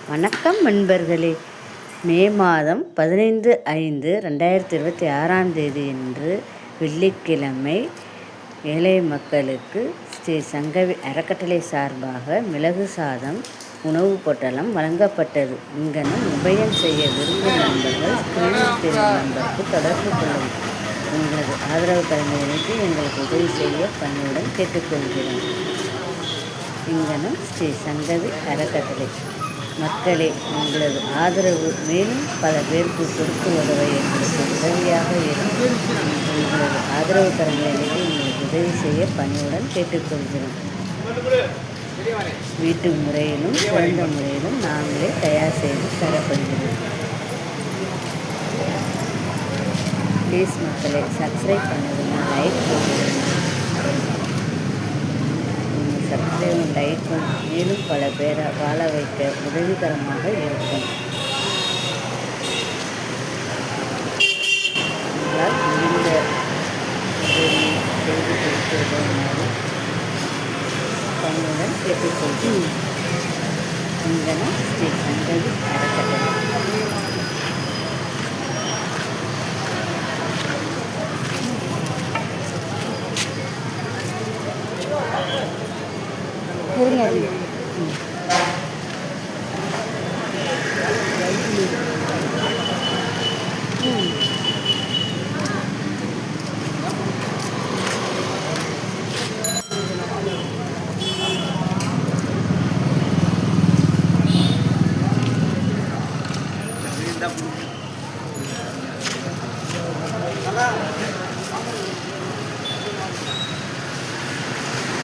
வணக்கம் நண்பர்களே. மே மாதம் 15/5/2026 அன்று வெள்ளிக்கிழமை ஏழை மக்களுக்கு ஸ்ரீ சங்கவி அறக்கட்டளை சார்பாக மிளகு சாதம் உணவு பொட்டலம் வழங்கப்பட்டது. இங்கனம் உபயம் செய்ய விரும்பும் நண்பர்கள் ஸ்கிரீனில் தெரியும் நம்பருக்கு தொடர்பு கொள்ளவும். உங்களது ஆதரவு கருணைக்கு எங்களுக்கு உதவி செய்ய பணியுடன் கேட்டுக்கொள்கிறோம். இங்கனம் ஸ்ரீ சங்கவி அறக்கட்டளை. மக்களே, உங்களது ஆதரவு மேலும் பல பேருக்கு கொடுத்து உதவ எங்களுக்கு உதவியாக இருக்கும். உங்களது ஆதரவு கருணைக்கு எங்களுக்கு உதவி செய்ய பணியுடன் கேட்டுக்கொள்கிறோம். வீட்டு முறையிலும் சிறந்த முறையிலும் நாங்களே தயார் செய்து தரப்படுகிறோம். ப்ளீஸ் மக்களை சப்ஸ்கிரைப் பண்ணுங்கள், லைக் பண்ணுங்கள். சப்ஸ்கிரைபும் லைக்கும் மேலும் பல பேரை வாழ வைக்க உதவிகரமாக இருக்கும். உங்களால் முடிந்த உதவி செய்து கொடுத்துள்ளதுனாலும் பணியுடன் கேட்டுக்கொள்கிறேன். இங்கனம் ஸ்ரீ சங்கவி அறக்கட்டளை. இருங்க.